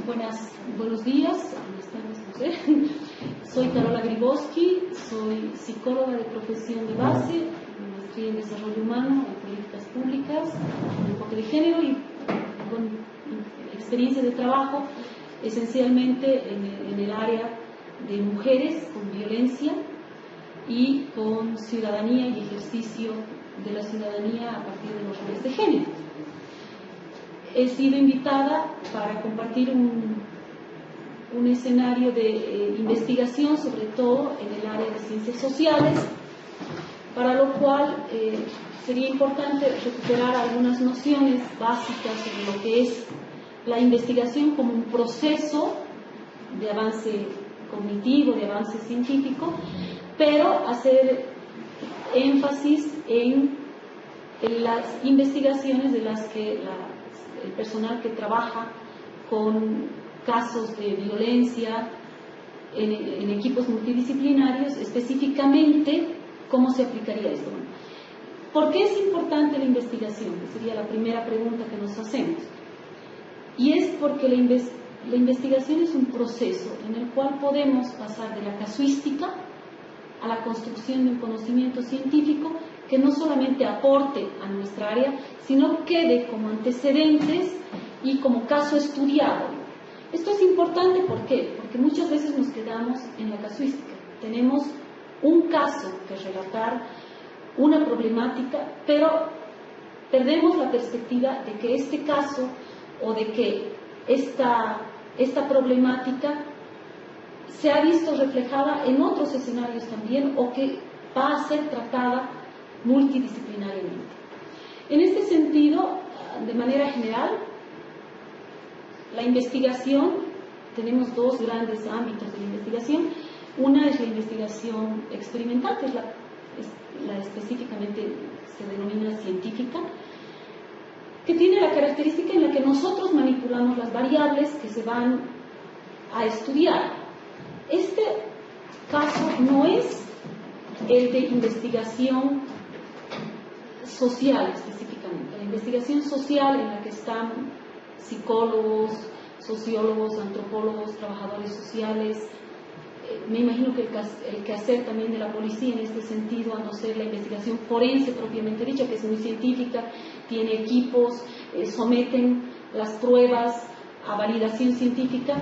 Buenos días, no sé. Soy Carola Grybowski, soy psicóloga de profesión de base, maestría en desarrollo humano, en políticas públicas, con enfoque de género y con experiencia de trabajo esencialmente en el área de mujeres con violencia y con ciudadanía y ejercicio de la ciudadanía a partir de los roles de género. He sido invitada para compartir un escenario de investigación, sobre todo en el área de ciencias sociales, para lo cual sería importante recuperar algunas nociones básicas sobre lo que es la investigación como un proceso de avance cognitivo, de avance científico, pero hacer énfasis en las investigaciones de las que el personal que trabaja con casos de violencia en equipos multidisciplinarios, específicamente, ¿cómo se aplicaría esto? ¿Por qué es importante la investigación? Que sería la primera pregunta que nos hacemos. Y es porque la investigación es un proceso en el cual podemos pasar de la casuística a la construcción de un conocimiento científico que no solamente aporte a nuestra área, sino quede como antecedentes y como caso estudiado. Esto es importante, ¿por qué? Porque muchas veces nos quedamos en la casuística. Tenemos un caso que relatar, una problemática, pero perdemos la perspectiva de que este caso o de que esta problemática se ha visto reflejada en otros escenarios también o que va a ser tratada multidisciplinariamente. En este sentido, de manera general, la investigación, tenemos dos grandes ámbitos de la investigación. Una es la investigación experimental, que es la específicamente se denomina científica, que tiene la característica en la que nosotros manipulamos las variables que se van a estudiar. Este caso no es el de investigación social específicamente. La investigación social en la que están psicólogos, sociólogos, antropólogos, trabajadores sociales. Me imagino que el quehacer también de la policía en este sentido, a no ser la investigación forense propiamente dicha, que es muy científica, tiene equipos, someten las pruebas a validación científica.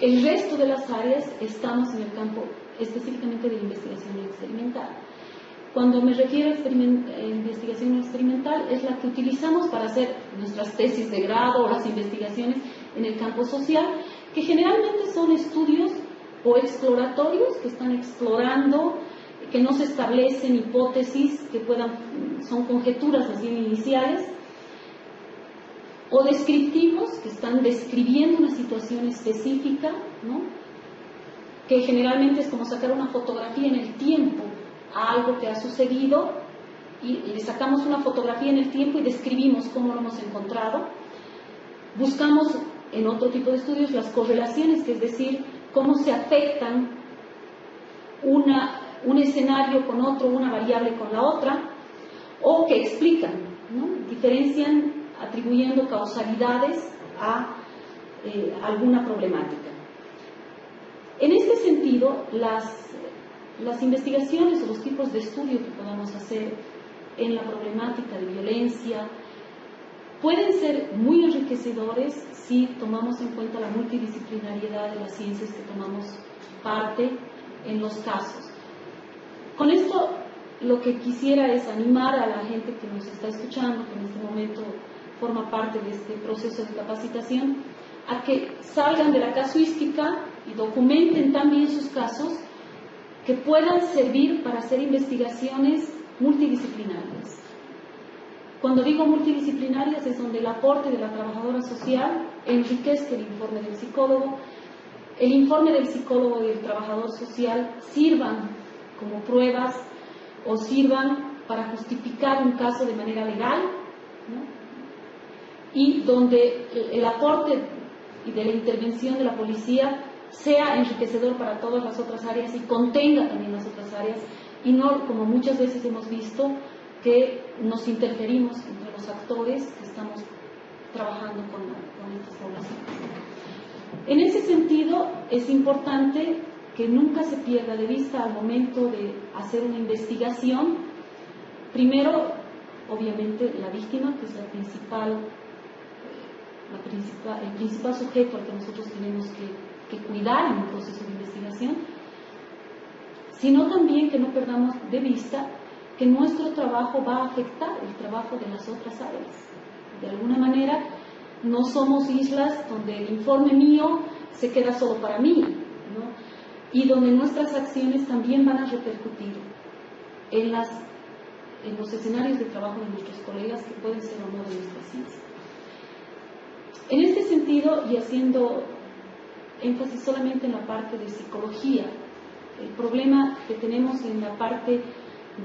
El resto de las áreas estamos en el campo específicamente de la investigación experimental. Cuando me refiero a investigación experimental, es la que utilizamos para hacer nuestras tesis de grado o las investigaciones en el campo social, que generalmente son estudios o exploratorios que están explorando, que no se establecen hipótesis, que son conjeturas más bien iniciales, o descriptivos, que están describiendo una situación específica, ¿no? Que generalmente es como sacar una fotografía en el tiempo a algo que ha sucedido y le sacamos una fotografía en el tiempo y describimos cómo lo hemos encontrado. Buscamos en otro tipo de estudios las correlaciones, que es decir, cómo se afectan un escenario con otro, una variable con la otra, o que explican, ¿no? Diferencian atribuyendo causalidades a alguna problemática. En este sentido, las investigaciones o los tipos de estudio que podamos hacer en la problemática de violencia pueden ser muy enriquecedores si tomamos en cuenta la multidisciplinariedad de las ciencias que tomamos parte en los casos. Con esto lo que quisiera es animar a la gente que nos está escuchando, que en este momento forma parte de este proceso de capacitación, a que salgan de la casuística y documenten también sus casos, que puedan servir para hacer investigaciones multidisciplinarias. Cuando digo multidisciplinarias es donde el aporte de la trabajadora social enriquezca el informe del psicólogo, el informe del psicólogo y del trabajador social sirvan como pruebas o sirvan para justificar un caso de manera legal, ¿no? Y donde el aporte y de la intervención de la policía sea enriquecedor para todas las otras áreas y contenga también las otras áreas, y no, como muchas veces hemos visto, que nos interferimos entre los actores que estamos trabajando con estas poblaciones. En ese sentido, es importante que nunca se pierda de vista al momento de hacer una investigación, primero, obviamente, la víctima, que es el principal sujeto al que nosotros tenemos que cuidar en un proceso de investigación, sino también que no perdamos de vista que nuestro trabajo va a afectar el trabajo de las otras áreas. De alguna manera, no somos islas donde el informe mío se queda solo para mí, ¿no? Y donde nuestras acciones también van a repercutir en los escenarios de trabajo de nuestros colegas, que pueden ser o no de nuestra ciencia. En este sentido, y haciendo énfasis solamente en la parte de psicología, el problema que tenemos en la parte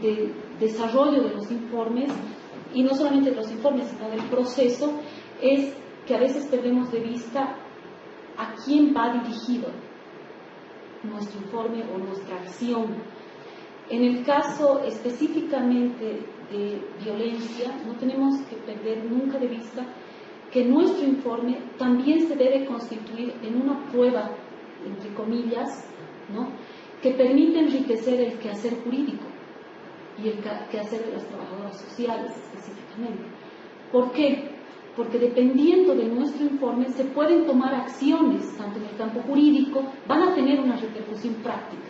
de desarrollo de los informes, y no solamente de los informes, sino del proceso, es que a veces perdemos de vista a quién va dirigido nuestro informe o nuestra acción. En el caso específicamente de violencia, no tenemos que perder nunca de vista que nuestro informe también se debe constituir en una prueba, entre comillas, ¿no?, que permite enriquecer el quehacer jurídico y el quehacer de las trabajadoras sociales específicamente. ¿Por qué? Porque dependiendo de nuestro informe se pueden tomar acciones, tanto en el campo jurídico, van a tener una repercusión práctica.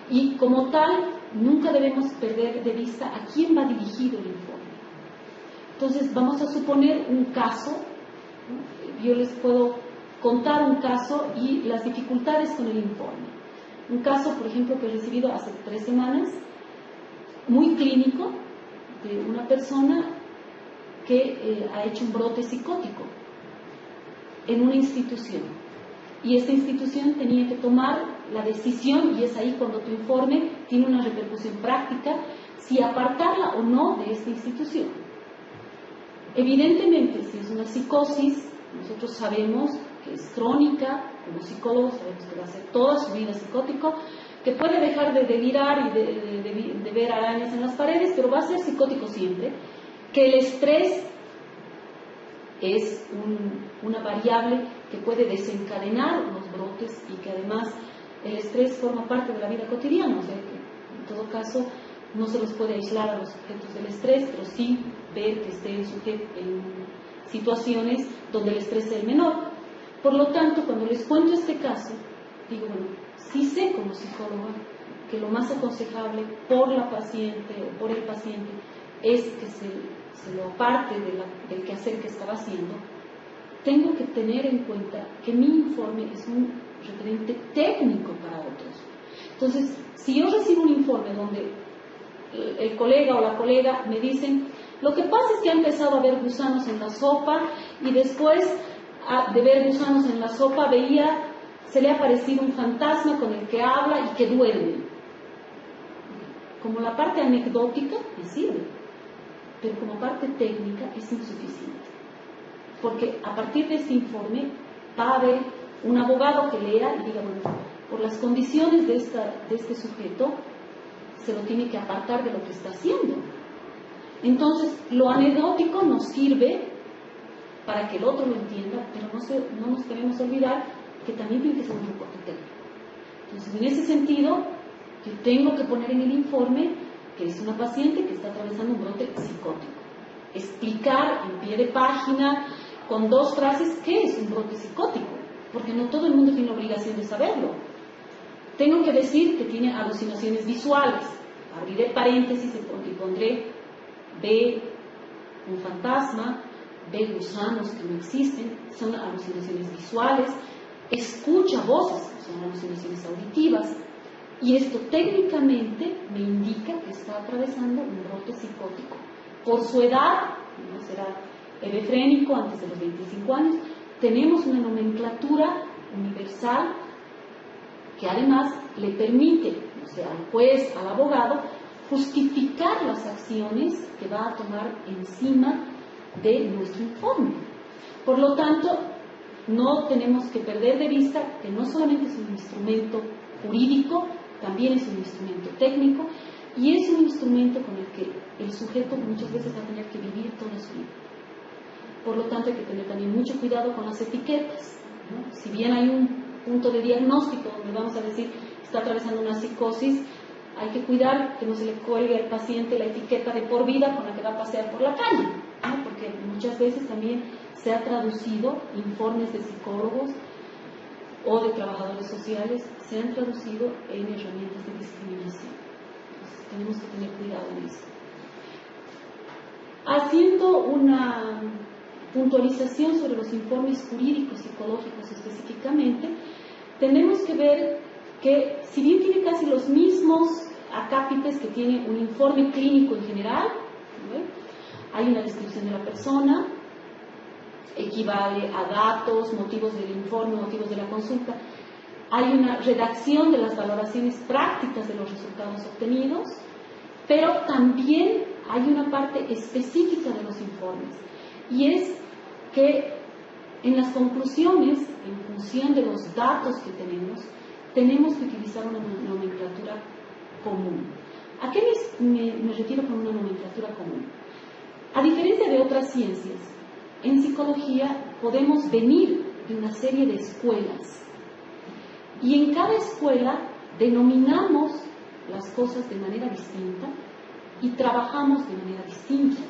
Y como tal, nunca debemos perder de vista a quién va dirigido el informe. Entonces, vamos a suponer un caso, ¿no? Yo les puedo contar un caso y las dificultades con el informe. Un caso, por ejemplo, que he recibido hace 3 semanas, muy clínico, de una persona que ha hecho un brote psicótico en una institución. Y esta institución tenía que tomar la decisión, y es ahí cuando tu informe tiene una repercusión práctica, si apartarla o no de esta institución. Evidentemente, si es una psicosis, nosotros sabemos que es crónica, como psicólogos sabemos que va a ser toda su vida psicótico, que puede dejar de delirar y de ver arañas en las paredes, pero va a ser psicótico siempre, que el estrés es una variable que puede desencadenar los brotes y que además el estrés forma parte de la vida cotidiana, o sea que en todo caso no se los puede aislar a los sujetos del estrés, pero sí ver que estén en situaciones donde el estrés es el menor. Por lo tanto, cuando les cuento este caso, digo, bueno, sí sé como psicóloga que lo más aconsejable por la paciente o por el paciente es que se lo aparte del quehacer que estaba haciendo. Tengo que tener en cuenta que mi informe es un referente técnico para otros. Entonces, si yo recibo un informe donde el colega o la colega me dicen, lo que pasa es que ha empezado a ver gusanos en la sopa y después de ver gusanos en la sopa se le ha aparecido un fantasma con el que habla y que duerme. Como la parte anecdótica me sirve, pero como parte técnica es insuficiente. Porque a partir de este informe va a haber un abogado que lea y diga, bueno, por las condiciones de este sujeto, se lo tiene que apartar de lo que está haciendo. Entonces, lo anecdótico nos sirve para que el otro lo entienda, pero no nos debemos olvidar que también tiene que ser un reporte técnico. Entonces, en ese sentido, yo tengo que poner en el informe que es una paciente que está atravesando un brote psicótico. Explicar en pie de página, con 2 frases, qué es un brote psicótico, porque no todo el mundo tiene la obligación de saberlo. Tengo que decir que tiene alucinaciones visuales. Abriré paréntesis y pondré, ve un fantasma, ve gusanos que no existen, son alucinaciones visuales, escucha voces, son alucinaciones auditivas, y esto técnicamente me indica que está atravesando un brote psicótico. Por su edad, no será hebefrénico antes de los 25 años, tenemos una nomenclatura universal que además le permite, o sea, al juez, al abogado, justificar las acciones que va a tomar encima de nuestro informe. Por lo tanto, no tenemos que perder de vista que no solamente es un instrumento jurídico, también es un instrumento técnico y es un instrumento con el que el sujeto muchas veces va a tener que vivir toda su vida. Por lo tanto, hay que tener también mucho cuidado con las etiquetas, ¿no? Si bien hay un punto de diagnóstico donde vamos a decir que está atravesando una psicosis, hay que cuidar que no se le cuelgue al paciente la etiqueta de por vida con la que va a pasear por la calle, ¿no? Porque muchas veces también se ha traducido informes de psicólogos o de trabajadores sociales, se han traducido en herramientas de discriminación. Entonces, tenemos que tener cuidado en eso. Haciendo una puntualización sobre los informes jurídicos psicológicos específicamente, tenemos que ver que si bien tiene casi los mismos acápites que tiene un informe clínico en general, ¿no? Hay una descripción de la persona, equivale a datos, motivos del informe, motivos de la consulta, hay una redacción de las valoraciones prácticas de los resultados obtenidos, pero también hay una parte específica de los informes, y es que en las conclusiones, en función de los datos que tenemos que utilizar una nomenclatura común. ¿A qué me refiero con una nomenclatura común? A diferencia de otras ciencias, en psicología podemos venir de una serie de escuelas, y en cada escuela denominamos las cosas de manera distinta y trabajamos de manera distinta.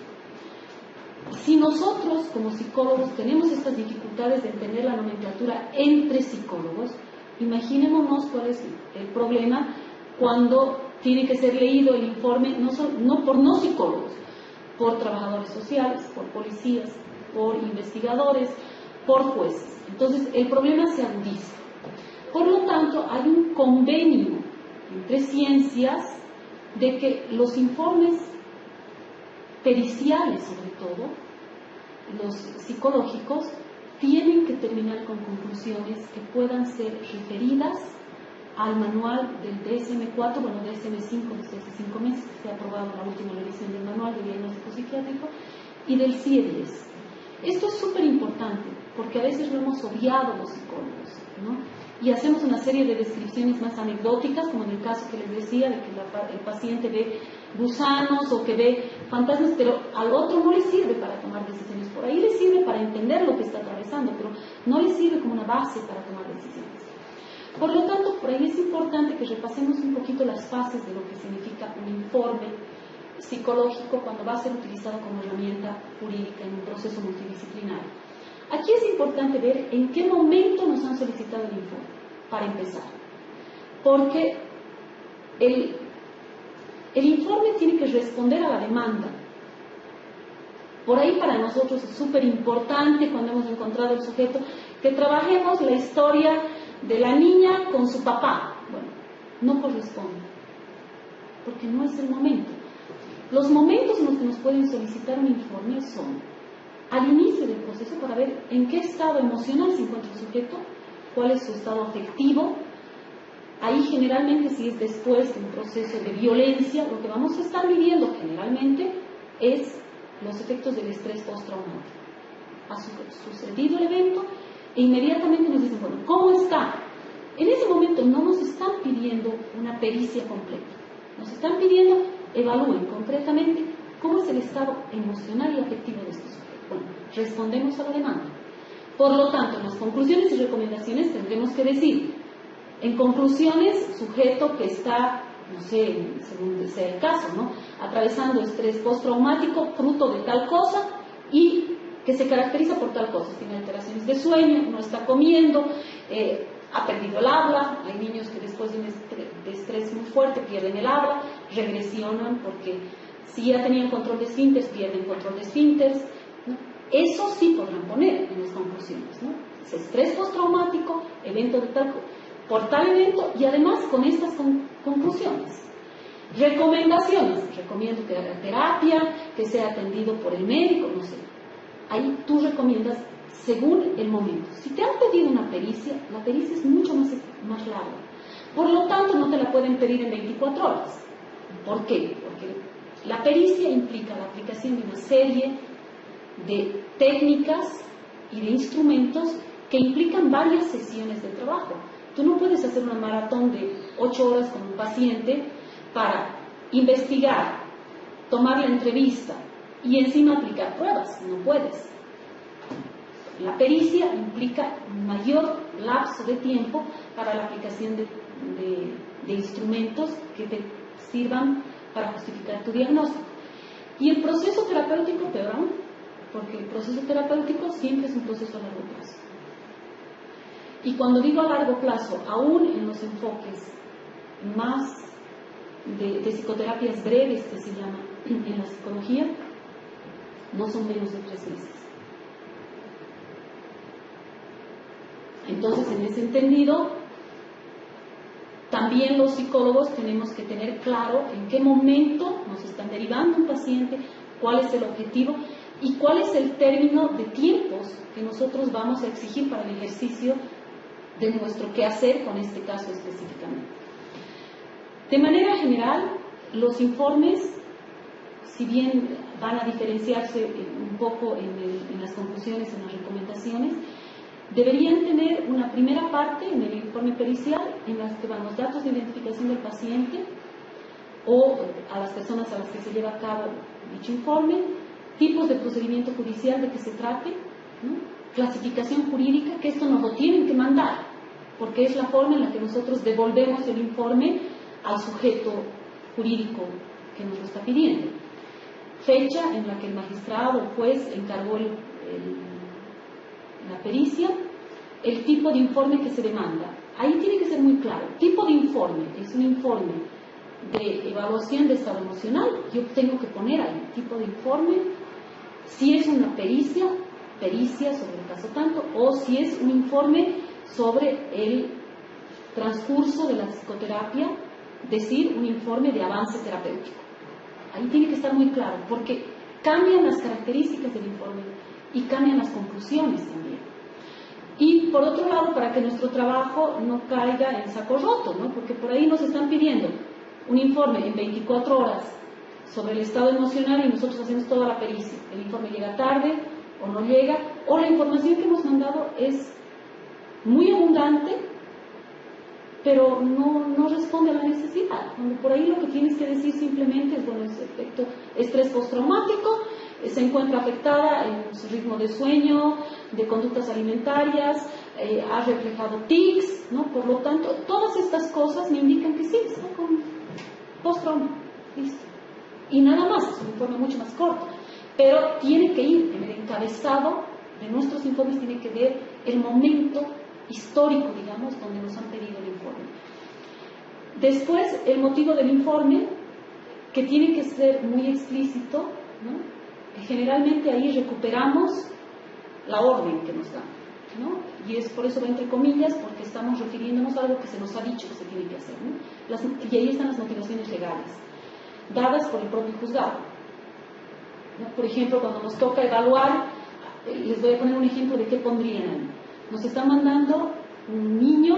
Si nosotros como psicólogos tenemos estas dificultades de entender la nomenclatura entre psicólogos, imaginémonos cuál es el problema cuando tiene que ser leído el informe no por no psicólogos, por trabajadores sociales, por policías, por investigadores, por jueces. Entonces el problema se agudiza. Por lo tanto, hay un convenio entre ciencias de que los informes periciales, sobre todo, los psicológicos, tienen que terminar con conclusiones que puedan ser referidas al manual del DSM-4, bueno, DSM-5 desde hace 5 meses, que se ha aprobado la última revisión del manual de diagnóstico psiquiátrico, y del CIE-10. Esto es súper importante, porque a veces lo hemos obviado los psicólogos, ¿no? Y hacemos una serie de descripciones más anecdóticas, como en el caso que les decía, de que el paciente ve gusanos o que ve fantasmas, pero al otro no le sirve para tomar decisiones. Por ahí le sirve para entender lo que está atravesando, pero no le sirve como una base para tomar decisiones. Por lo tanto, por ahí es importante que repasemos un poquito las fases de lo que significa un informe psicológico cuando va a ser utilizado como herramienta jurídica en un proceso multidisciplinario. Aquí es importante ver en qué momento nos han solicitado el informe, para empezar. Porque el informe tiene que responder a la demanda. Por ahí para nosotros es súper importante cuando hemos encontrado el sujeto que trabajemos la historia de la niña con su papá. Bueno, no corresponde, porque no es el momento. Los momentos en los que nos pueden solicitar un informe son al inicio del proceso, para ver en qué estado emocional se encuentra el sujeto, cuál es su estado afectivo. Ahí generalmente, si es después de un proceso de violencia, lo que vamos a estar viviendo generalmente es los efectos del estrés postraumático. Ha sucedido el evento e inmediatamente nos dicen, bueno, ¿cómo está? En ese momento no nos están pidiendo una pericia completa, nos están pidiendo evalúen concretamente cómo es el estado emocional y afectivo de este sujeto. Bueno, respondemos a la demanda. Por lo tanto, en las conclusiones y recomendaciones tendremos que decir, en conclusiones, sujeto que está, no sé, según sea el caso, ¿no?, atravesando estrés postraumático fruto de tal cosa y que se caracteriza por tal cosa, tiene alteraciones de sueño, no está comiendo, ha perdido el habla. Hay niños que después de un estrés muy fuerte pierden el habla, regresionan porque si ya tenían control de esfínteres, pierden control de esfínteres, ¿no? Eso sí podrán poner en las conclusiones, ¿no? Es estrés postraumático, evento de tal, por tal evento, y además con estas conclusiones. Recomendaciones: recomiendo que haga terapia, que sea atendido por el médico, no sé. Ahí tú recomiendas según el momento. Si te han pedido una pericia, la pericia es mucho más larga. Por lo tanto, no te la pueden pedir en 24 horas. ¿Por qué? Porque la pericia implica la aplicación de una serie de técnicas y de instrumentos que implican varias sesiones de trabajo. Tú no puedes hacer una maratón de 8 horas con un paciente para investigar, tomar la entrevista y encima aplicar pruebas. No puedes. La pericia implica un mayor lapso de tiempo para la aplicación de instrumentos que te sirvan para justificar tu diagnóstico. Y el proceso terapéutico, peor aún, porque el proceso terapéutico siempre es un proceso a largo plazo. Y cuando digo a largo plazo, aún en los enfoques más de psicoterapias breves, que se llama en la psicología, no son menos de 3 meses. Entonces, en ese entendido, también los psicólogos tenemos que tener claro en qué momento nos están derivando un paciente, cuál es el objetivo y cuál es el término de tiempos que nosotros vamos a exigir para el ejercicio de nuestro quehacer con este caso específicamente. De manera general, los informes, si bien van a diferenciarse un poco en las conclusiones, en las recomendaciones, deberían tener una primera parte en el informe pericial en la que van los datos de identificación del paciente o a las personas a las que se lleva a cabo dicho informe, tipos de procedimiento judicial de que se trate, ¿no? Clasificación jurídica, que esto nos lo tienen que mandar, porque es la forma en la que nosotros devolvemos el informe al sujeto jurídico que nos lo está pidiendo. Fecha en la que el magistrado o juez encargó la pericia, el tipo de informe que se demanda. Ahí tiene que ser muy claro. Tipo de informe, es un informe de evaluación de estado emocional, yo tengo que poner ahí tipo de informe, si es una pericia sobre el caso tanto, o si es un informe sobre el transcurso de la psicoterapia, decir un informe de avance terapéutico. Ahí tiene que estar muy claro, porque cambian las características del informe y cambian las conclusiones también. Y por otro lado, para que nuestro trabajo no caiga en saco roto, ¿no? Porque por ahí nos están pidiendo un informe en 24 horas sobre el estado emocional y nosotros hacemos toda la pericia. El informe llega tarde o no llega, o la información que hemos mandado es muy abundante, pero no responde a la necesidad. Cuando por ahí lo que tienes que decir simplemente es, bueno, es efecto estrés postraumático, se encuentra afectada en su ritmo de sueño, de conductas alimentarias, ha reflejado tics, ¿no? Por lo tanto, todas estas cosas me indican que sí, está con postrauma, listo. Y nada más, es un informe mucho más corto, pero tiene que ir en el encabezado de nuestros informes, tiene que ver el momento histórico, digamos, donde nos han pedido el informe. Después, el motivo del informe, que tiene que ser muy explícito, ¿no? Generalmente ahí recuperamos la orden que nos dan, ¿no? Y es por eso va entre comillas, porque estamos refiriéndonos a algo que se nos ha dicho que se tiene que hacer, ¿no? Y ahí están las motivaciones legales, dadas por el propio juzgado, ¿no? Por ejemplo, cuando nos toca evaluar, les voy a poner un ejemplo de qué pondrían ahí. Nos están mandando un niño,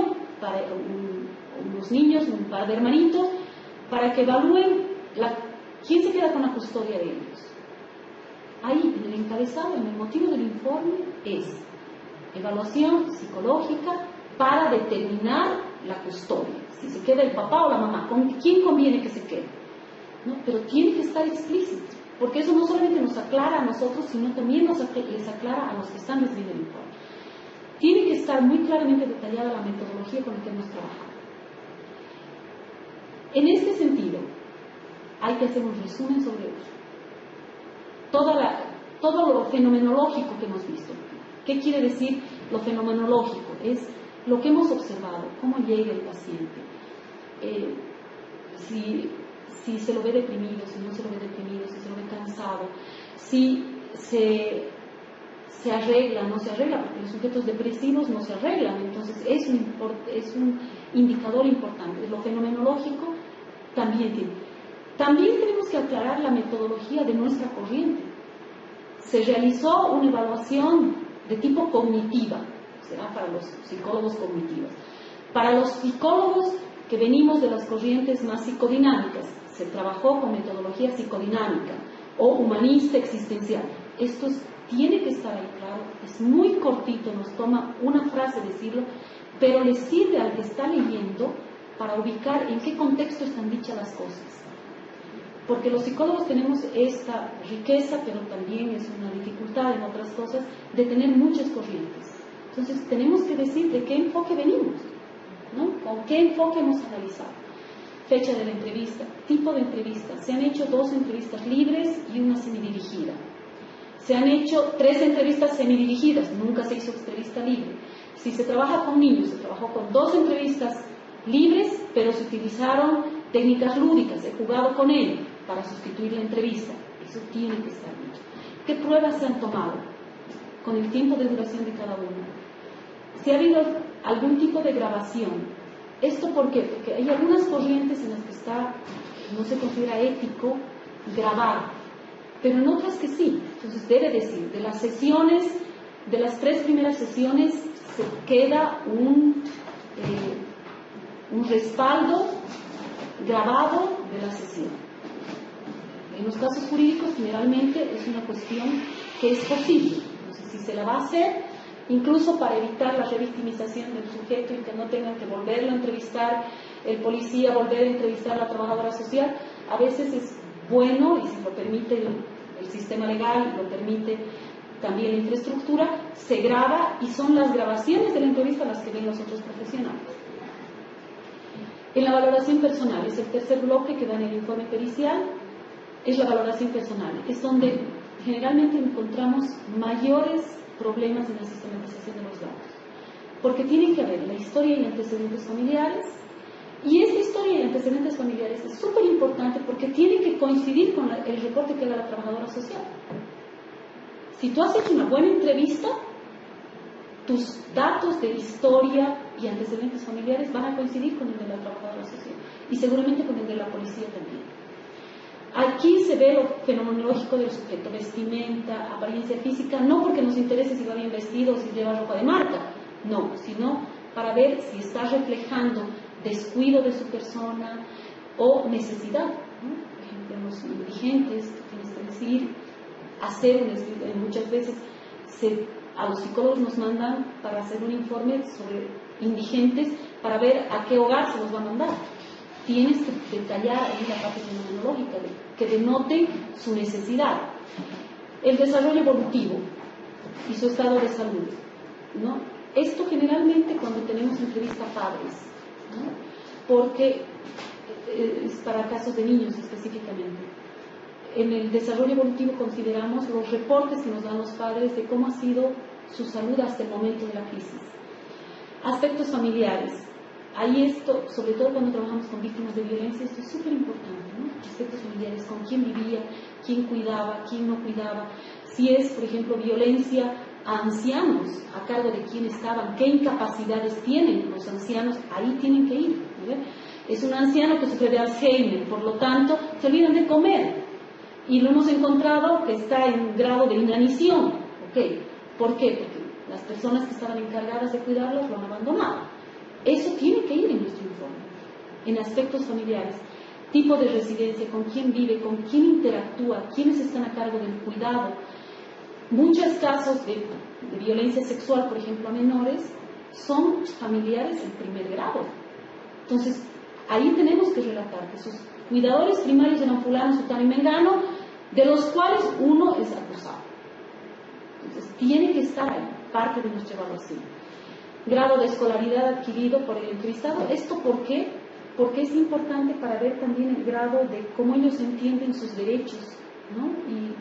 unos niños, un par de hermanitos, para que evalúen quién se queda con la custodia de ellos. Ahí, en el encabezado, en el motivo del informe, es evaluación psicológica para determinar la custodia. Si se queda el papá o la mamá, ¿con quién conviene que se quede? ¿No? Pero tiene que estar explícito, porque eso no solamente nos aclara a nosotros, sino también les aclara a los que están recibiendo el informe. Tiene que estar muy claramente detallada la metodología con la que hemos trabajado. En este sentido, hay que hacer un resumen sobre ello. Todo lo fenomenológico que hemos visto. ¿Qué quiere decir lo fenomenológico? Es lo que hemos observado, cómo llega el paciente, si se lo ve deprimido, si no se lo ve deprimido, si se lo ve cansado, si se arregla, no se arregla, porque los sujetos depresivos no se arreglan, entonces es un indicador importante. Lo fenomenológico también tiene. También tenemos que aclarar la metodología de nuestra corriente. Se realizó una evaluación de tipo cognitiva, será para los psicólogos cognitivos. Para los psicólogos que venimos de las corrientes más psicodinámicas, se trabajó con metodología psicodinámica o humanista existencial. Esto tiene que estar ahí claro, es muy cortito, nos toma una frase decirlo, pero le sirve al que está leyendo para ubicar en qué contexto están dichas las cosas. porque los psicólogos tenemos esta riqueza, pero también es una dificultad en otras cosas, de tener muchas corrientes. Entonces tenemos que decir de qué enfoque venimos, ¿no? Con qué enfoque hemos analizado. Fecha de la entrevista, tipo de entrevista. Se han hecho 2 entrevistas libres y una semidirigida. Se han hecho 3 entrevistas semidirigidas, nunca se hizo entrevista libre. Si se trabaja con niños, se trabajó con 2 entrevistas libres, pero se utilizaron técnicas lúdicas, he jugado con él para sustituir la entrevista. Eso tiene que estar dicho. ¿Qué pruebas se han tomado? Con el tiempo de duración de cada uno. Si ha habido algún tipo de grabación. ¿Esto por qué? Porque hay algunas corrientes en las que no se considera ético grabar, pero en otras que sí. Entonces debe decir, de las sesiones, de las 3 primeras sesiones, se queda un respaldo grabado de la sesión. En los casos jurídicos generalmente es una cuestión que es posible. Entonces, si se la va a hacer, incluso para evitar la revictimización del sujeto y que no tengan que volverlo a entrevistar el policía, volver a entrevistar a la trabajadora social, a veces es bueno, y si lo permite el sistema legal, lo permite también la infraestructura, se graba y son las grabaciones de la entrevista las que ven los otros profesionales. En la valoración personal, es el tercer bloque que da en el informe pericial, es la valoración personal, es donde generalmente encontramos mayores problemas en la sistematización de los datos, porque tiene que haber la historia y antecedentes familiares, y esta historia y antecedentes familiares es súper importante porque tiene que coincidir con el reporte que da la trabajadora social. Si tú has hecho una buena entrevista, tus datos de historia y antecedentes familiares van a coincidir con el de la trabajadora social y seguramente con el de la policía también. Aquí se ve lo fenomenológico del sujeto, vestimenta, apariencia física, no porque nos interese si va bien vestido o si lleva ropa de marca, no, sino para ver si está reflejando descuido de su persona o necesidad, ¿no? Por ejemplo, en los indigentes, tienes que decir, muchas veces a los psicólogos nos mandan para hacer un informe sobre indigentes para ver a qué hogar se los va a mandar. Tienes que detallar ahí la parte fenomenológica que denote su necesidad. El desarrollo evolutivo y su estado de salud, ¿no? Esto generalmente cuando tenemos entrevista a padres, ¿no? Porque es para casos de niños específicamente. En el desarrollo evolutivo consideramos los reportes que nos dan los padres de cómo ha sido su salud hasta el momento de la crisis. Aspectos familiares. Ahí esto, sobre todo cuando trabajamos con víctimas de violencia, esto es súper importante, ¿no? Aspectos familiares, con quién vivía, quién cuidaba, quién no cuidaba. Si es, por ejemplo, violencia a ancianos, a cargo de quién estaban, qué incapacidades tienen los ancianos, ahí tienen que ir, ¿no? Es un anciano que sufre de Alzheimer, por lo tanto, se olvidan de comer. Y lo hemos encontrado que está en grado de inanición. ¿Okay? ¿Por qué? Porque las personas que estaban encargadas de cuidarlos lo han abandonado. Eso tiene que ir en nuestro informe. En aspectos familiares, tipo de residencia, con quién vive, con quién interactúa, quiénes están a cargo del cuidado. Muchos casos de violencia sexual, por ejemplo, a menores, son familiares en primer grado. Entonces, ahí tenemos que relatar que sus cuidadores primarios eran fulano, sutano y mengano, de los cuales uno es acusado. Entonces, tiene que estar ahí, parte de nuestra evaluación. Grado de escolaridad adquirido por el entrevistado. ¿Esto por qué? Porque es importante para ver también el grado de cómo ellos entienden sus derechos, ¿no? Y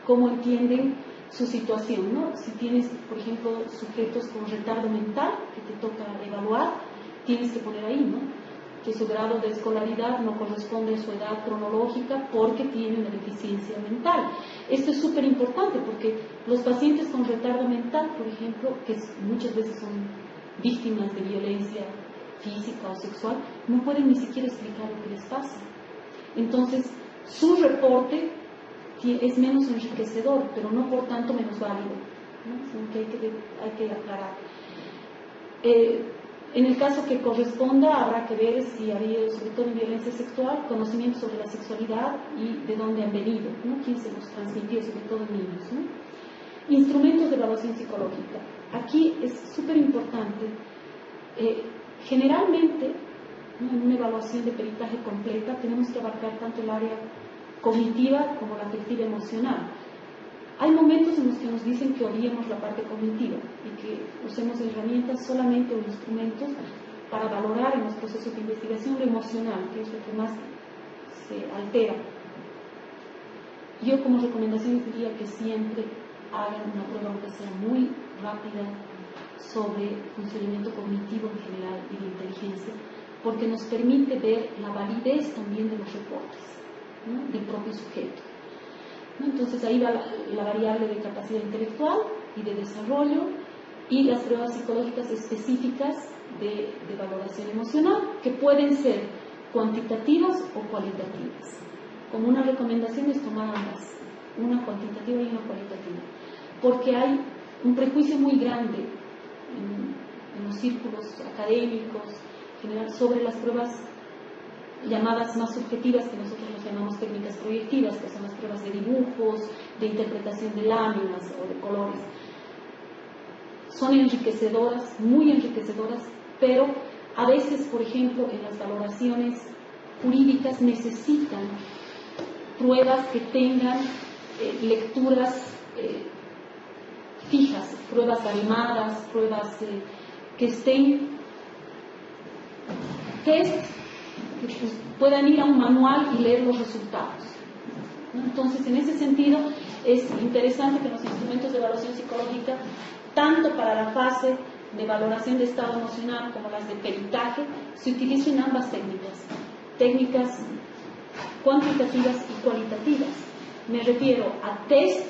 cómo entienden su situación, ¿no? Si tienes, por ejemplo, sujetos con retardo mental que te toca evaluar, tienes que poner ahí, ¿no? Que su grado de escolaridad no corresponde a su edad cronológica porque tiene una deficiencia mental. Esto es súper importante porque los pacientes con retardo mental, por ejemplo, que muchas veces son víctimas de violencia física o sexual, no pueden ni siquiera explicar lo que les pasa. Entonces, su reporte es menos enriquecedor, pero no por tanto menos válido, ¿no? Sino que hay que aclarar. En el caso que corresponda, habrá que ver si ha habido, sobre todo en violencia sexual, conocimiento sobre la sexualidad y de dónde han venido, ¿no? Quién se los transmitió, sobre todo en niños, ¿no? Instrumentos de evaluación psicológica. Aquí es súper importante. Generalmente, ¿no? En una evaluación de peritaje completa, tenemos que abarcar tanto el área cognitiva como la afectiva emocional. Hay momentos en los que nos dicen que odiemos la parte cognitiva y que usemos herramientas solamente o instrumentos para valorar en los procesos de investigación lo emocional, que es lo que más se altera. Yo como recomendación diría que siempre hagan una prueba, aunque sea muy rápida, sobre funcionamiento cognitivo en general y de inteligencia, porque nos permite ver la validez también de los reportes, ¿no?, del propio sujeto, ¿no? Entonces ahí va la variable de capacidad intelectual y de desarrollo, y las pruebas psicológicas específicas de valoración emocional, que pueden ser cuantitativas o cualitativas. Como una recomendación es tomar ambas, una cuantitativa y una cualitativa, porque hay un prejuicio muy grande en los círculos académicos en general sobre las pruebas llamadas más subjetivas, que nosotros las llamamos técnicas proyectivas, que son las pruebas de dibujos, de interpretación de láminas o de colores. Son enriquecedoras, muy enriquecedoras, pero a veces, por ejemplo, en las valoraciones jurídicas necesitan pruebas que tengan lecturas fijas, pruebas animadas, pruebas que estén, test, que pues, puedan ir a un manual y leer los resultados, ¿no? Entonces, en ese sentido, es interesante que los instrumentos de evaluación psicológica, tanto para la fase de valoración de estado emocional como las de peritaje, se utilicen ambas técnicas cuantitativas y cualitativas. Me refiero a test,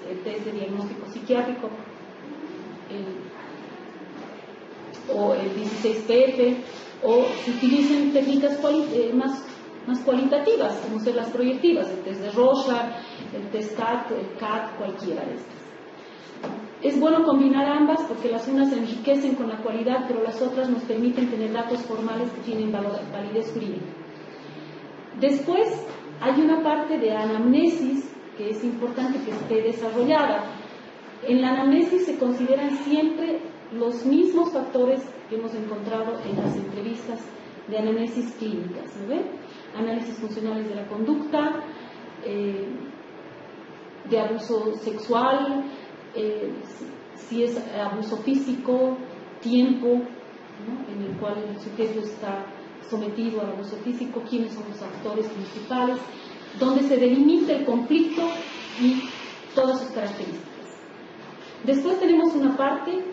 el test de diagnóstico psiquiátrico, o el 16PF, o se utilicen técnicas más cualitativas, como ser las proyectivas, el test de Rorschach, el test CAT, el CAT, cualquiera de estas. Es bueno combinar ambas porque las unas enriquecen con la cualidad, pero las otras nos permiten tener datos formales que tienen validez jurídica. Después hay una parte de anamnesis que es importante que esté desarrollada. En la anamnesis se consideran siempre los mismos factores que hemos encontrado en las entrevistas de anamnesis clínicas, ¿no ven? Análisis funcionales de la conducta, de abuso sexual, si es abuso físico, tiempo, ¿no?, en el cual el sujeto está sometido al abuso físico, quiénes son los actores principales, donde se delimita el conflicto y todas sus características. Después tenemos una parte,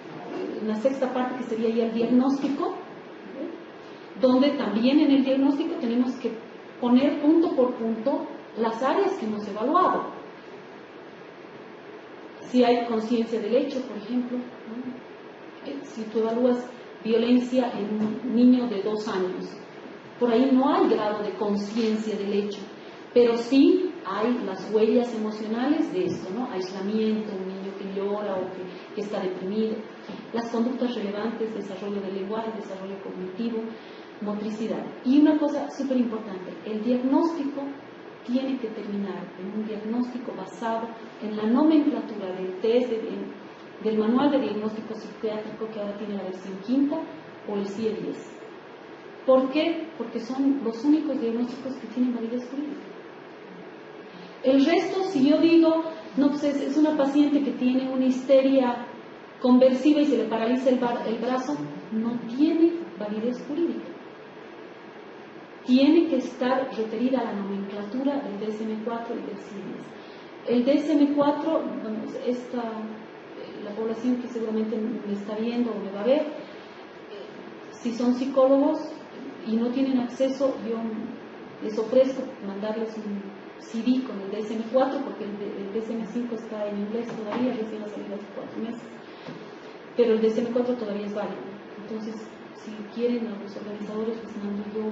una sexta parte, que sería ya el diagnóstico, ¿sí?, donde también en el diagnóstico tenemos que poner punto por punto las áreas que hemos evaluado. Si hay conciencia del hecho, por ejemplo, ¿no? Si tú evalúas violencia en un niño de 2 años, por ahí no hay grado de conciencia del hecho, pero sí hay las huellas emocionales de esto, ¿no? Aislamiento, un niño que llora o que está deprimido, las conductas relevantes, desarrollo del lenguaje, desarrollo cognitivo, motricidad. Y una cosa súper importante, el diagnóstico tiene que terminar en un diagnóstico basado en la nomenclatura del test del manual de diagnóstico psiquiátrico, que ahora tiene la versión 5, o el CIE-10. ¿Por qué? Porque son los únicos diagnósticos que tienen validez jurídica. El resto, si yo digo, no, pues es una paciente que tiene una histeria conversiva y se le paraliza el brazo, no tiene validez jurídica. Tiene que estar referida a la nomenclatura del DSM-4 y del CIE-10. El DSM-4, bueno, la población que seguramente me está viendo o me va a ver, si son psicólogos y no tienen acceso, yo les ofrezco mandarles un CD con el DSM-4, porque el DSM-5 está en inglés todavía, recién ha salido hace 4 meses, pero el DSM-4 todavía es válido. Entonces, si quieren, a los organizadores les mando yo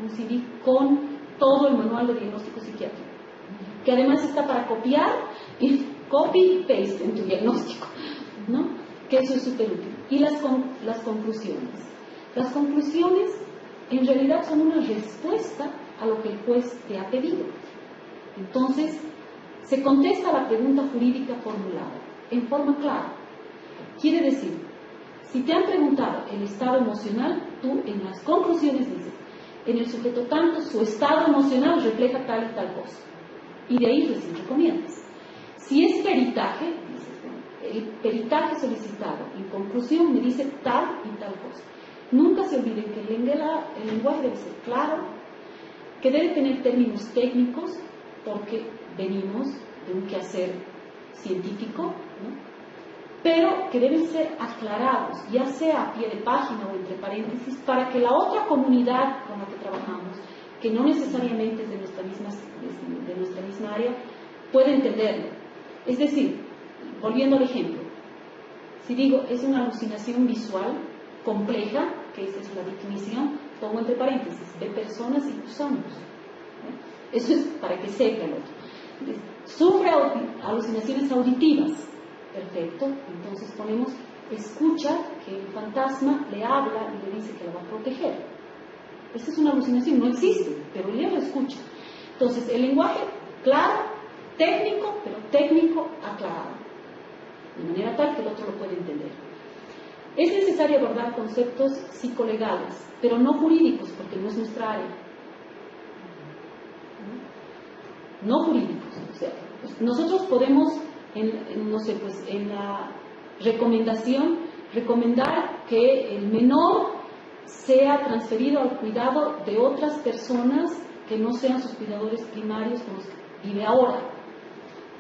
un CD con todo el manual de diagnóstico psiquiátrico, que además está para copiar y copy y paste en tu diagnóstico, ¿no? Que eso es súper útil. Y las conclusiones. Las conclusiones en realidad son una respuesta a lo que el juez te ha pedido. Entonces, se contesta la pregunta jurídica formulada en forma clara. Quiere decir, si te han preguntado el estado emocional, tú en las conclusiones dices, en el sujeto tanto, su estado emocional refleja tal y tal cosa. Y de ahí recién recomiendas. Si es peritaje, dices, bueno, el peritaje solicitado, en conclusión, me dice tal y tal cosa. Nunca se olviden que el lenguaje debe ser claro, que debe tener términos técnicos, porque venimos de un quehacer científico, ¿no? Pero que deben ser aclarados, ya sea a pie de página o entre paréntesis, para que la otra comunidad con la que trabajamos, que no necesariamente es de nuestra misma área, pueda entenderlo. Es decir, volviendo al ejemplo, si digo es una alucinación visual compleja, que esa es la definición, pongo entre paréntesis, de personas y gusanos. Eso es para que sepa el otro. Sufre alucinaciones auditivas. Perfecto, entonces ponemos escucha que el fantasma le habla y le dice que la va a proteger. Esa es una alucinación, no existe, pero él lo escucha. Entonces, el lenguaje claro, técnico, pero técnico aclarado, de manera tal que el otro lo pueda entender. Es necesario abordar conceptos psicolegales, pero no jurídicos, porque no es nuestra área. No jurídicos, o sea, nosotros podemos en la recomendación, recomendar que el menor sea transferido al cuidado de otras personas que no sean sus cuidadores primarios con los que vive ahora,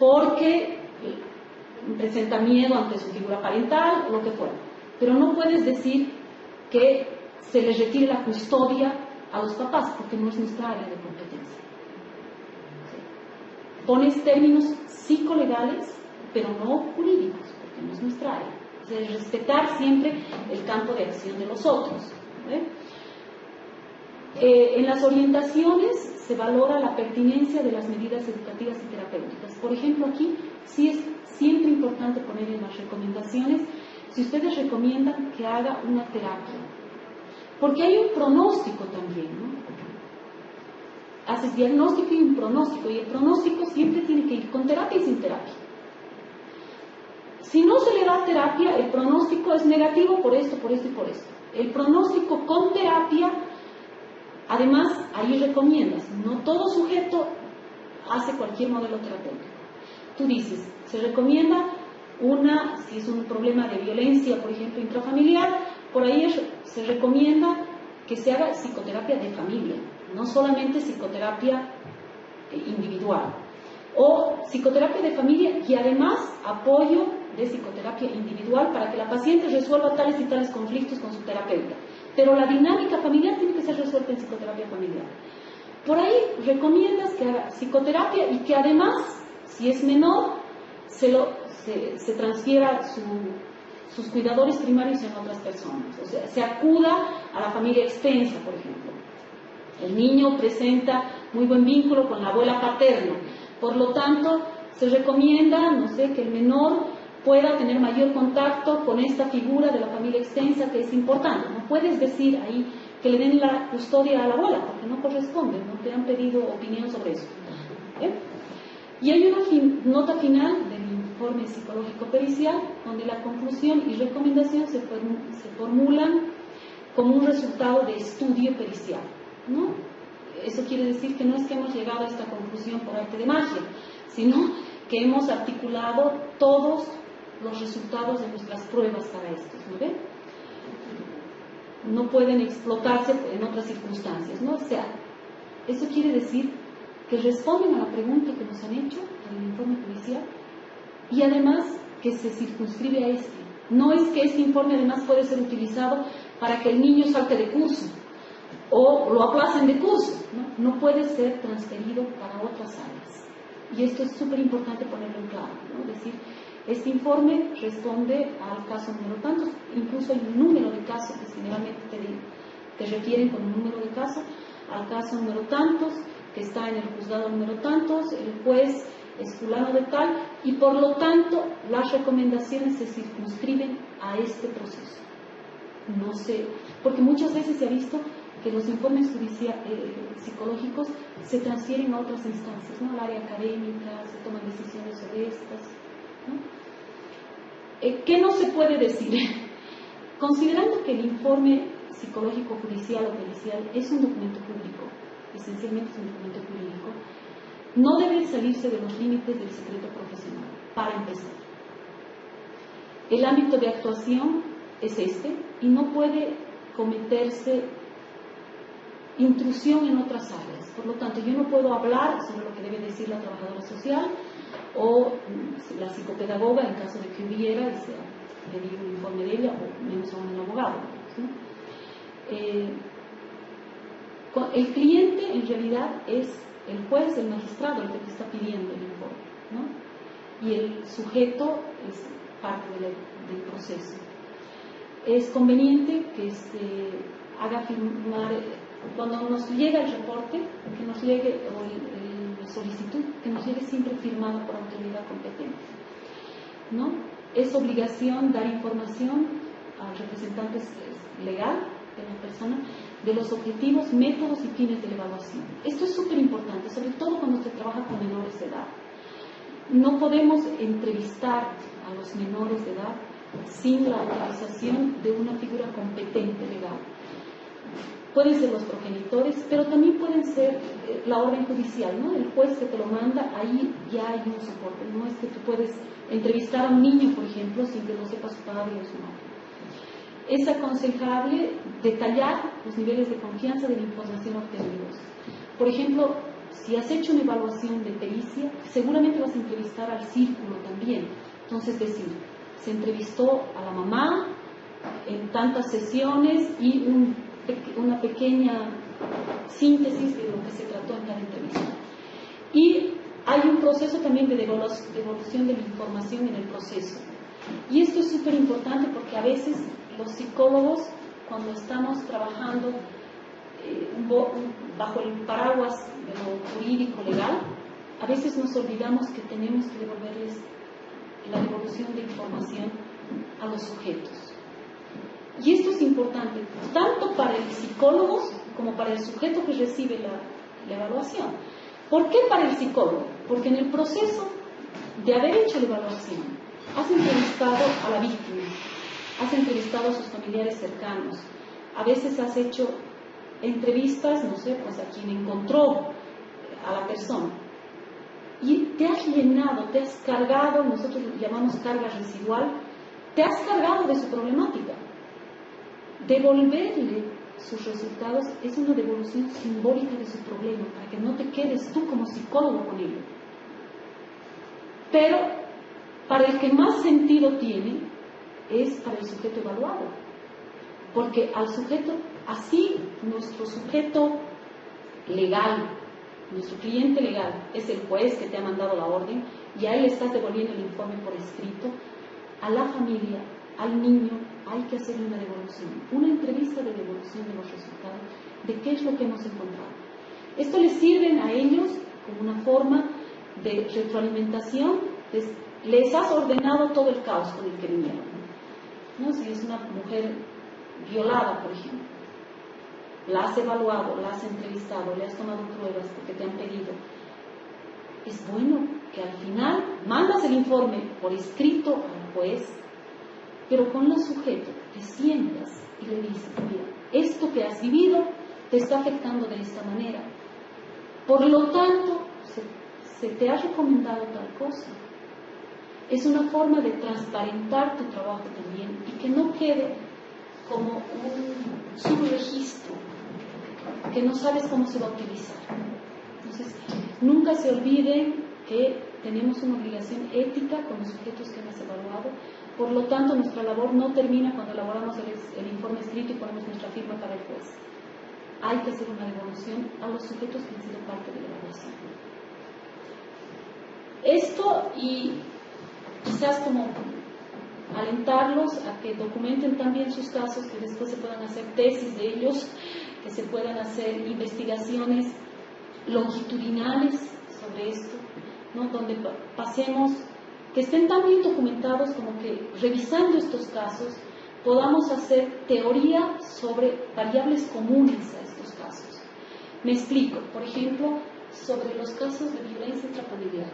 porque presenta miedo ante su figura parental o lo que fuera. Pero no puedes decir que se les retire la custodia a los papás, porque no es nuestra área de competencia. Pones términos psicolegales, pero no jurídicos, porque no es nuestra área. O sea, es respetar siempre el campo de acción de los otros. En las orientaciones se valora la pertinencia de las medidas educativas y terapéuticas. Por ejemplo, aquí sí es siempre importante poner en las recomendaciones si ustedes recomiendan que haga una terapia, porque hay un pronóstico también, ¿no? Haces diagnóstico y un pronóstico, y el pronóstico siempre tiene que ir con terapia y sin terapia. Si no se le da terapia, el pronóstico es negativo por esto, por esto y por esto. El pronóstico con terapia, además, ahí recomiendas, no todo sujeto hace cualquier modelo terapéutico. Tú dices, se recomienda si es un problema de violencia, por ejemplo, intrafamiliar, por ahí se recomienda que se haga psicoterapia de familia, no solamente psicoterapia individual, o psicoterapia de familia y además apoyo de psicoterapia individual para que la paciente resuelva tales y tales conflictos con su terapeuta. Pero la dinámica familiar tiene que ser resuelta en psicoterapia familiar. Por ahí recomiendas que haga psicoterapia y que además, si es menor, se transfiera sus cuidadores primarios en otras personas. O sea, se acuda a la familia extensa, por ejemplo. El niño presenta muy buen vínculo con la abuela paterna. Por lo tanto, se recomienda, que el menor pueda tener mayor contacto con esta figura de la familia extensa que es importante. No puedes decir ahí que le den la custodia a la abuela, porque no corresponde, no te han pedido opinión sobre eso. Y hay una nota final del informe psicológico pericial, donde la conclusión y recomendación se formulan como un resultado de estudio pericial, ¿no? Eso quiere decir que no es que hemos llegado a esta conclusión por arte de magia, sino que hemos articulado todos los resultados de nuestras pruebas para estos, ¿no ven? No pueden explotarse en otras circunstancias, ¿no? O sea, eso quiere decir que responden a la pregunta que nos han hecho en el informe pericial y además que se circunscribe a este. No es que este informe además puede ser utilizado para que el niño salte de curso o lo aplacen de curso, ¿no? No puede ser transferido para otras áreas. Y esto es súper importante ponerlo en claro, ¿no? Es decir, este informe responde al caso número tantos, incluso hay un número de casos que generalmente te refieren con un número de caso, al caso número tantos, que está en el juzgado número tantos, el juez es fulano de tal, y por lo tanto las recomendaciones se circunscriben a este proceso. No sé, porque muchas veces se ha visto que los informes psicológicos se transfieren a otras instancias, ¿no? Al área académica, se toman decisiones sobre estas, ¿no? ¿Qué no se puede decir? Considerando que el informe psicológico judicial o pericial es un documento público, esencialmente es un documento jurídico, no debe salirse de los límites del secreto profesional, para empezar. El ámbito de actuación es este y no puede cometerse intrusión en otras áreas. Por lo tanto, yo no puedo hablar sobre lo que debe decir la trabajadora social o la psicopedagoga en caso de que hubiera y sea pedir un informe de ella, o menos aún el abogado, ¿no? El cliente en realidad es el juez, el magistrado, el que te está pidiendo el informe, ¿no? Y el sujeto es parte del proceso. Es conveniente que se haga firmar, cuando nos llega el reporte, que nos llegue, o la solicitud, que nos llegue siempre firmado por autoridad competente, ¿no? Es obligación dar información al representante legal de la persona de los objetivos, métodos y fines de la evaluación. Esto es súper importante, sobre todo cuando se trabaja con menores de edad. No podemos entrevistar a los menores de edad sin la autorización de una figura competente legal. Pueden ser los progenitores, pero también pueden ser la orden judicial, ¿no? El juez que te lo manda, ahí ya hay un soporte. No es que tú puedes entrevistar a un niño, por ejemplo, sin que lo sepa su padre o su madre. Es aconsejable detallar los niveles de confianza de la información obtenida. Por ejemplo, si has hecho una evaluación de pericia, seguramente vas a entrevistar al círculo también. Entonces, decir, se entrevistó a la mamá en tantas sesiones y una pequeña síntesis de lo que se trató en cada entrevista. Y hay un proceso también de devolución de la información en el proceso. Y esto es súper importante porque a veces los psicólogos, cuando estamos trabajando bajo el paraguas de lo jurídico legal, a veces nos olvidamos que tenemos que devolverles la devolución de información a los sujetos. Y esto es importante, tanto para el psicólogo como para el sujeto que recibe la evaluación. ¿Por qué para el psicólogo? Porque en el proceso de haber hecho la evaluación, has entrevistado a la víctima, has entrevistado a sus familiares cercanos, a veces has hecho entrevistas, no sé, pues a quien encontró a la persona. Y te has llenado, te has cargado, nosotros lo llamamos carga residual, te has cargado de su problemática. Devolverle sus resultados es una devolución simbólica de su problema, para que no te quedes tú como psicólogo con ello. Pero para el que más sentido tiene es para el sujeto evaluado, porque al sujeto, así nuestro sujeto legal, nuestro cliente legal es el juez que te ha mandado la orden y a él le estás devolviendo el informe por escrito, a la familia, al niño, hay que hacerle una devolución, una entrevista de devolución de los resultados, de qué es lo que hemos encontrado. Esto les sirve a ellos como una forma de retroalimentación. Les has ordenado todo el caos con el que vinieron, ¿no? Si es una mujer violada, por ejemplo, la has evaluado, la has entrevistado, le has tomado pruebas porque te han pedido. Es bueno que al final mandas el informe por escrito al juez, pero con el sujeto te sientas y le dices, mira, esto que has vivido te está afectando de esta manera. Por lo tanto, se te ha recomendado tal cosa. Es una forma de transparentar tu trabajo también y que no quede como un subregistro que no sabes cómo se va a utilizar. Entonces, nunca se olviden que tenemos una obligación ética con los sujetos que hemos evaluado. Por lo tanto, nuestra labor no termina cuando elaboramos el informe escrito y ponemos nuestra firma para el juez. Hay que hacer una devolución a los sujetos que han sido parte de la evaluación. Esto, y quizás como alentarlos a que documenten también sus casos, que después se puedan hacer tesis de ellos, que se puedan hacer investigaciones longitudinales sobre esto, ¿no? Donde pasemos, que estén tan bien documentados como que revisando estos casos podamos hacer teoría sobre variables comunes a estos casos. Me explico, por ejemplo, sobre los casos de violencia intrafamiliar.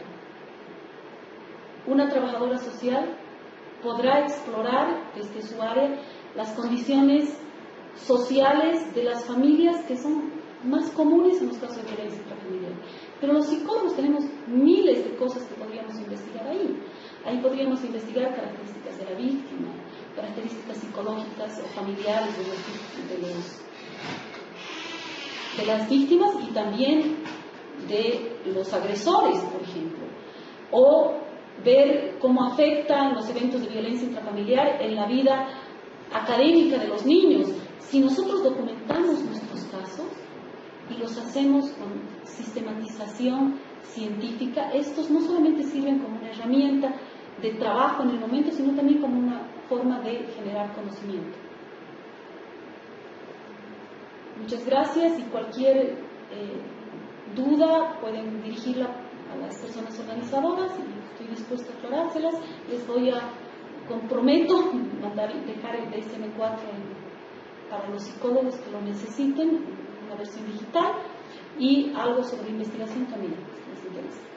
Una trabajadora social podrá explorar desde su área las condiciones sociales de las familias que son más comunes en los casos de violencia intrafamiliar. Pero los psicólogos tenemos miles de cosas que podríamos investigar ahí. Ahí podríamos investigar características de la víctima, características psicológicas o familiares de las víctimas y también de los agresores, por ejemplo. O ver cómo afectan los eventos de violencia intrafamiliar en la vida académica de los niños. Si nosotros documentamos nuestros casos y los hacemos con sistematización científica, estos no solamente sirven como una herramienta de trabajo en el momento, sino también como una forma de generar conocimiento. Muchas gracias y cualquier duda pueden dirigirla a las personas organizadoras y estoy dispuesta a aclarárselas. Les comprometo dejar el DSM-4 para los psicólogos que lo necesiten, una versión digital, y algo sobre investigación también, si les interesa.